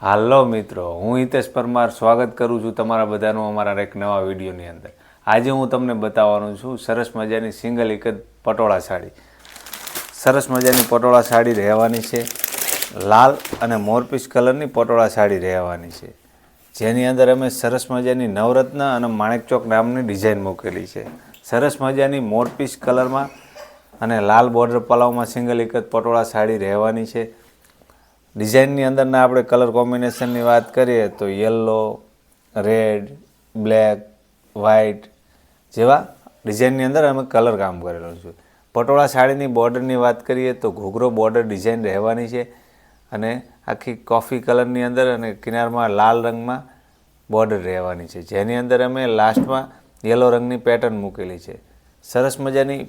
હાલો મિત્રો, હું હિતેશ પરમાર સ્વાગત કરું છું તમારા બધાનું અમારા એક નવા વિડીયોની અંદર. આજે હું તમને બતાવવાનું છું સરસ મજાની સિંગલ એક જ પટોળા સાડી. સરસ મજાની પટોળા સાડી રહેવાની છે. લાલ અને મોરપીસ કલરની પટોળા સાડી રહેવાની છે, જેની અંદર અમે સરસ મજાની નવરત્ન અને માણેકચોક નામની ડિઝાઇન મૂકેલી છે. સરસ મજાની મોરપીસ કલરમાં અને લાલ બોર્ડર પલાવમાં સિંગલ એક જ પટોળા સાડી રહેવાની છે. ડિઝાઇનની અંદરના આપણે કલર કોમ્બિનેશનની વાત કરીએ તો યલો, રેડ, બ્લેક, વ્હાઇટ જેવા ડિઝાઇનની અંદર અમે કલર કામ કરેલું છે. પટોળા સાડીની બોર્ડરની વાત કરીએ તો ઘૂઘરો બોર્ડર ડિઝાઇન રહેવાની છે અને આખી કોફી કલરની અંદર અને કિનારમાં લાલ રંગમાં બોર્ડર રહેવાની છે, જેની અંદર અમે લાસ્ટમાં યલો રંગની પેટર્ન મૂકેલી છે. સરસ મજાની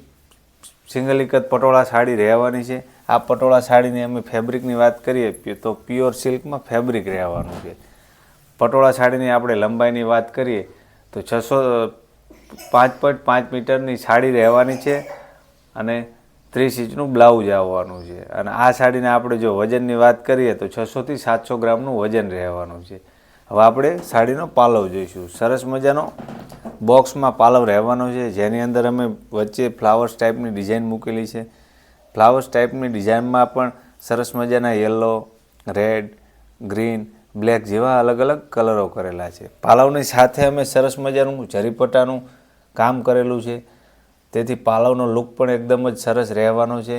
સિંગલ એક જ પટોળા સાડી રહેવાની છે. આ પટોળા સાડીની અમે ફેબ્રિકની વાત કરીએ તો પ્યોર સિલ્કમાં ફેબ્રિક રહેવાનું છે. પટોળા સાડીની આપણે લંબાઈની વાત કરીએ તો 5.5 મીટરની સાડી રહેવાની છે અને 30 ઇંચનું બ્લાઉઝ આવવાનું છે. અને આ સાડીને આપણે જો વજનની વાત કરીએ તો 600 થી 700 ગ્રામનું વજન રહેવાનું છે. હવે આપણે સાડીનો પાલવ જોઈશું. સરસ મજાનો બોક્સમાં પાલવ રહેવાનો છે, જેની અંદર અમે વચ્ચે ફ્લાવર્સ ટાઈપની ડિઝાઇન મૂકેલી છે. ફ્લાવર્સ ટાઈપની ડિઝાઇનમાં પણ સરસ મજાના યલો, રેડ, ગ્રીન, બ્લેક જેવા અલગ અલગ કલરો કરેલા છે. પાલવની સાથે અમે સરસ મજાનું જરીપટ્ટાનું કામ કરેલું છે, તેથી પાલવનો લુક પણ એકદમ જ સરસ રહેવાનો છે.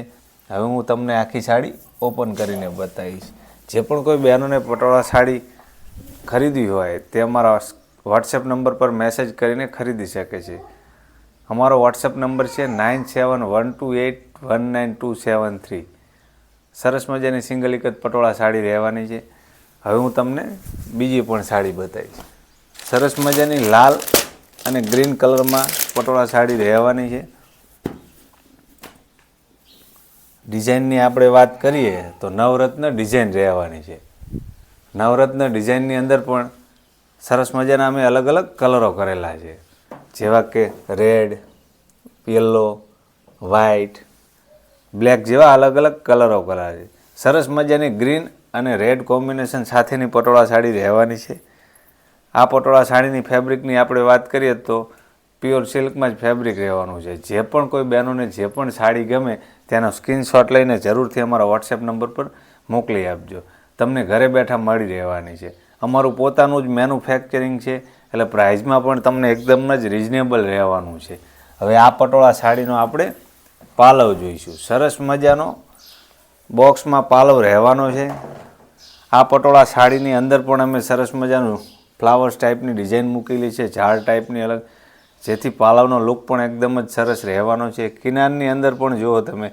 હવે હું તમને આખી સાડી ઓપન કરીને બતાવીશ. જે પણ કોઈ બહેનોને પટોળા સાડી ખરીદવી હોય તે અમારા વોટ્સએપ નંબર પર મેસેજ કરીને ખરીદી શકે છે. અમારો વોટ્સએપ નંબર છે 9712819273. સરસ મજાની સિંગલ એક જ પટોળા સાડી રહેવાની છે. હવે હું તમને બીજી પણ સાડી બતાવીશ. સરસ મજાની લાલ અને ગ્રીન કલરમાં પટોળા સાડી રહેવાની છે. ડિઝાઇનની આપણે વાત કરીએ તો નવરત્ન ડિઝાઇન રહેવાની છે. નવરત્ન ડિઝાઇનની અંદર પણ સરસ મજાના અમે અલગ અલગ કલરો કરેલા છે, જેવા કે રેડ, યલો, વ્હાઇટ, બ્લેક જેવા અલગ અલગ કલરો કરેલા છે. સરસ મજાની ગ્રીન અને રેડ કોમ્બિનેશન સાથેની પટોળા સાડી રહેવાની છે. આ પટોળા સાડીની ફેબ્રિકની આપણે વાત કરીએ તો પ્યોર સિલ્કમાં જ ફેબ્રિક રહેવાનું છે. જે પણ કોઈ બહેનોને જે પણ સાડી ગમે તેનો સ્ક્રીનશોટ લઈને જરૂરથી અમારા વોટ્સએપ નંબર પર મોકલી આપજો. તમને ઘરે બેઠા મળી રહેવાની છે. અમારું પોતાનું જ મેન્યુફેક્ચરિંગ છે, એટલે પ્રાઇઝમાં પણ તમને એકદમ જ રિઝનેબલ રહેવાનું છે. હવે આ પટોળા સાડીનો આપણે પાલવ જોઈશું. સરસ મજાનો બોક્સમાં પાલવ રહેવાનો છે. આ પટોળા સાડીની અંદર પણ અમે સરસ મજાનું ફ્લાવર્સ ટાઈપની ડિઝાઇન મૂકેલી છે, ઝાડ ટાઈપની અલગ, જેથી પાલવનો લુક પણ એકદમ જ સરસ રહેવાનો છે. કિનારની અંદર પણ જુઓ તમે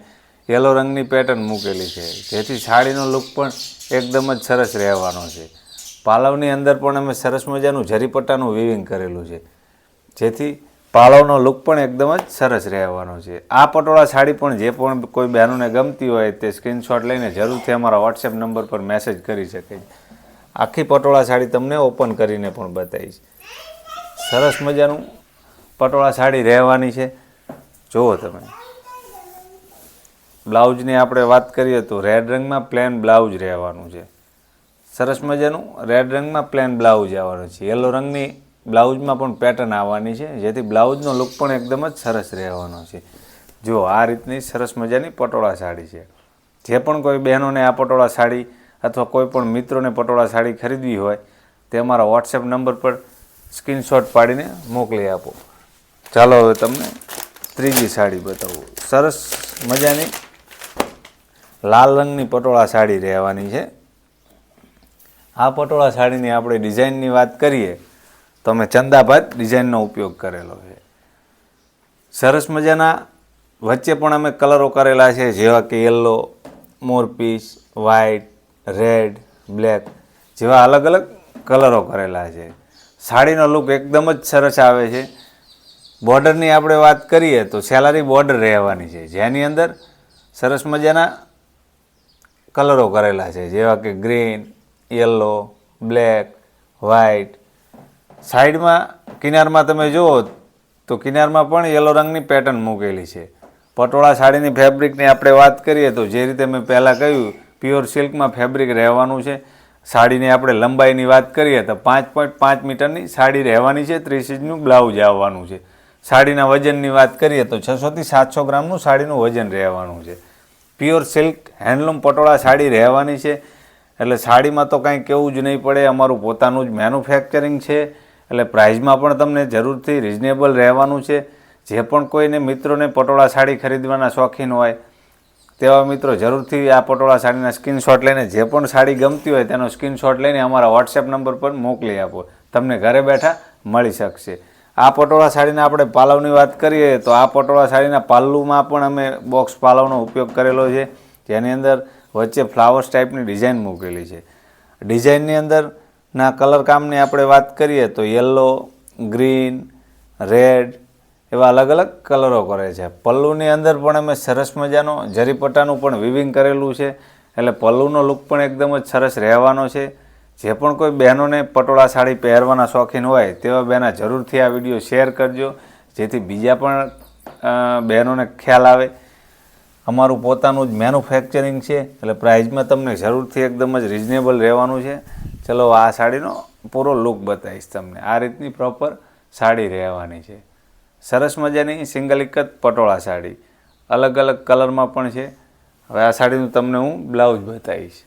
યલો રંગની પેટર્ન મૂકેલી છે, જેથી સાડીનો લુક પણ એકદમ જ સરસ રહેવાનો છે. પાલવની અંદર પણ અમે સરસ મજાનું જરીપટ્ટાનું વીવિંગ કરેલું છે, જેથી પાલવનો લુક પણ એકદમ જ સરસ રહેવાનો છે. આ પટોળા સાડી પણ જે પણ કોઈ બહેનોને ગમતી હોય તે સ્ક્રીનશોટ લઈને જરૂરથી અમારા વોટ્સએપ નંબર પર મેસેજ કરી શકે છે. આખી પટોળા સાડી તમને ઓપન કરીને પણ બતાવીશ. સરસ મજાનું પટોળા સાડી રહેવાની છે. જુઓ તમે, બ્લાઉઝની આપણે વાત કરીએ તો રેડ રંગમાં પ્લેન બ્લાઉઝ રહેવાનું છે. સરસ મજાનું રેડ રંગમાં પ્લેન બ્લાઉઝ આવવાનું છે. યલો રંગની બ્લાઉઝમાં પણ પેટર્ન આવવાની છે, જેથી બ્લાઉઝનો લુક પણ એકદમ જ સરસ રહેવાનો છે. જો આ રીતની સરસ મજાની પટોળા સાડી છે. જે પણ કોઈ બહેનોને આ પટોળા સાડી અથવા કોઈ પણ મિત્રોને પટોળા સાડી ખરીદવી હોય તે અમારા વોટ્સએપ નંબર પર સ્ક્રીનશોટ પાડીને મોકલી આપો. ચાલો હવે તમને ત્રીજી સાડી બતાવું. સરસ મજાની લાલ રંગની પટોળા સાડી રહેવાની છે. આ પટોળા સાડીની આપણે ડિઝાઇનની વાત કરીએ તો અમે ચંદાભાત ડિઝાઇનનો ઉપયોગ કરેલો છે. સરસ મજાના વચ્ચે પણ અમે કલરો કરેલા છે, જેવા કે યલો, મોરપીસ, વ્હાઇટ, રેડ, બ્લેક જેવા અલગ અલગ કલરો કરેલા છે. સાડીનો લુક એકદમ જ સરસ આવે છે. બોર્ડરની આપણે વાત કરીએ તો સેલારી બોર્ડર રહેવાની છે, જેની અંદર સરસ મજાના કલરો કરેલા છે, જેવા કે ગ્રીન, યલો, બ્લેક, વ્હાઇટ. સાઈડમાં કિનારમાં તમે જુઓ તો કિનારમાં પણ યલો રંગની પેટર્ન મૂકેલી છે. પટોળા સાડીની ફેબ્રિકની આપણે વાત કરીએ તો જે રીતે મેં પહેલાં કહ્યું પ્યોર સિલ્કમાં ફેબ્રિક રહેવાનું છે. સાડીની આપણે લંબાઈની વાત કરીએ તો 5.5 મીટરની સાડી રહેવાની છે. 30 ઇંચનું બ્લાઉઝ આવવાનું છે. સાડીના વજનની વાત કરીએ તો 600 થી 700 ગ્રામનું સાડીનું વજન રહેવાનું છે. Pure silk handloom patola sari રહેવાની છે. એટલે સાડીમાં તો કાંઈ કહેવું જ નહીં પડે, અમારું પોતાનું જ મેન્યુફેક્ચરિંગ છે. એટલે પ્રાઇઝમાં પણ તમને જરૂરથી રિઝનેબલ રહેવાનું છે. જે પણ કોઈને મિત્રોને પટોળા સાડી ખરીદવાના શોખીન હોય તેવા મિત્રો જરૂરથી આ પટોળા સાડીના સ્ક્રીનશોટ લઈને, જે પણ સાડી ગમતી હોય તેનો સ્ક્રીનશોટ લઈને અમારા વોટ્સએપ નંબર પર મોકલી આપો. તમને ઘરે બેઠા મળી શકશે. આ પટોળા સાડીના આપણે પાલવની વાત કરીએ તો આ પટોળા સાડીના પાલ્લુમાં પણ અમે બોક્સ પાલવનો ઉપયોગ કરેલો છે, જેની અંદર વચ્ચે ફ્લાવર્સ ટાઈપની ડિઝાઇન મૂકેલી છે. ડિઝાઇનની અંદરના કલર કામની આપણે વાત કરીએ તો યલો, ગ્રીન, રેડ એવા અલગ અલગ કલરો કરે છે. પલ્લુની અંદર પણ અમે સરસ મજાનો જરીપટ્ટાનું પણ વિવિંગ કરેલું છે. એટલે પલ્લુનો લુક પણ એકદમ જ સરસ રહેવાનો છે. જે પણ કોઈ બહેનોને પટોળા સાડી પહેરવાના શોખીન હોય તેવા બહેના જરૂરથી આ વિડીયો શેર કરજો, જેથી બીજા પણ બહેનોને ખ્યાલ આવે. અમારું પોતાનું જ મેન્યુફેક્ચરિંગ છે, એટલે પ્રાઇઝમાં તમને જરૂરથી એકદમ જ રિઝનેબલ રહેવાનું છે. ચલો આ સાડીનો પૂરો લુક બતાવીશ તમને. આ રીતની પ્રોપર સાડી રહેવાની છે. સરસ મજાની સિંગલ એક જ પટોળા સાડી અલગ અલગ કલરમાં પણ છે. હવે આ સાડીનું તમને હું બ્લાઉઝ બતાવીશ.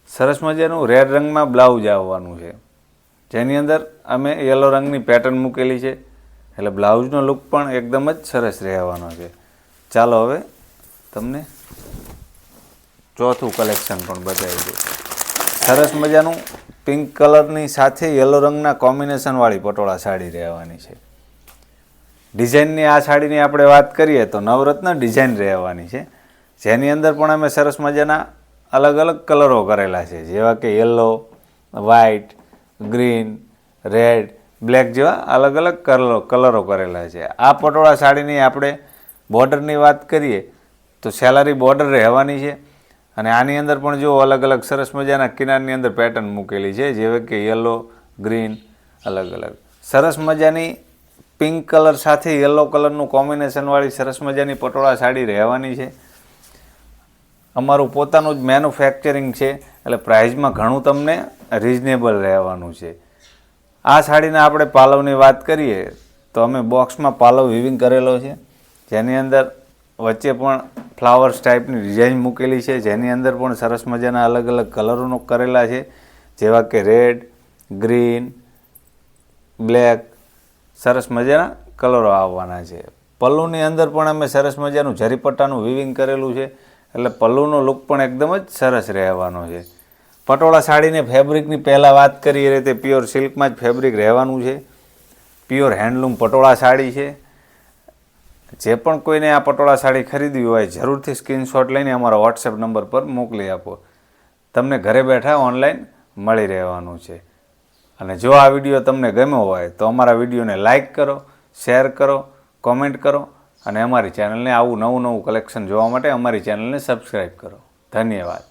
સરસ મજાનું રેડ રંગમાં બ્લાઉઝ આવવાનું છે, જેની અંદર અમે યલો રંગની પેટર્ન મૂકેલી છે. એટલે બ્લાઉઝનો લુક પણ એકદમ જ સરસ રહેવાનો છે. ચાલો હવે તમને ચોથું કલેક્શન પણ બતાવી દઉં. સરસ મજાનું પિંક કલરની સાથે યલો રંગના કોમ્બિનેશનવાળી પટોળા સાડી રહેવાની છે. ડિઝાઇનની આ સાડીની આપણે વાત કરીએ તો નવરત્ન ડિઝાઇન રહેવાની છે, જેની અંદર પણ અમે સરસ મજાના અલગ અલગ કલરો કરેલા છે, જેવા કે yellow, white, green, red, black જેવા અલગ અલગ કલરો કરેલા છે. આ પટોળા સાડીની આપણે બોર્ડરની વાત કરીએ તો સેલારી બોર્ડર રહેવાની છે. અને આની અંદર પણ જો અલગ અલગ સરસ મજાના કિનારની અંદર પેટર્ન મૂકેલી છે, જેવા કે યલો, ગ્રીન અલગ અલગ સરસ મજાની પિંક કલર સાથે યલો કલરનું કોમ્બિનેશનવાળી સરસ મજાની પટોળા સાડી રહેવાની છે. અમારું પોતાનું જ મેન્યુફેક્ચરિંગ છે, એટલે પ્રાઇઝમાં ઘણું તમને રિઝનેબલ રહેવાનું છે. આ સાડીના આપણે પાલવની વાત કરીએ તો અમે બોક્સમાં પાલવ વિવિંગ કરેલો છે, જેની અંદર વચ્ચે પણ ફ્લાવર્સ ટાઈપની ડિઝાઇન મૂકેલી છે, જેની અંદર પણ સરસ મજાના અલગ અલગ કલરોનો કરેલા છે, જેવા કે રેડ, ગ્રીન, બ્લેક સરસ મજાના કલરો આવવાના છે. પલ્લુની અંદર પણ અમે સરસ મજાનું જરીપટ્ટાનું વિવિંગ કરેલું છે, એટલે પલ્લુનો લુક પણ એકદમ જ સરસ રહેવાનો છે. પટોળા સાડીને ફેબ્રિકની પહેલાં વાત કરીએ રીતે પ્યોર સિલ્કમાં જ ફેબ્રિક રહેવાનું છે. પ્યોર હેન્ડલૂમ પટોળા સાડી છે. જે પણ કોઈને આ પટોળા સાડી ખરીદવી હોય જરૂરથી સ્ક્રીનશોટ લઈને અમારા વોટ્સએપ નંબર પર મોકલી આપો. તમને ઘરે બેઠા ઓનલાઈન મળી રહેવાનું છે. અને જો આ વિડીયો તમને ગમ્યો હોય તો અમારા વિડીયોને લાઇક કરો, શેર કરો, કોમેન્ટ કરો અને અમારી ચેનલને આવું નવું કલેક્શન જોવા માટે અમારી ચેનલને સબસ્ક્રાઈબ કરો. ધન્યવાદ.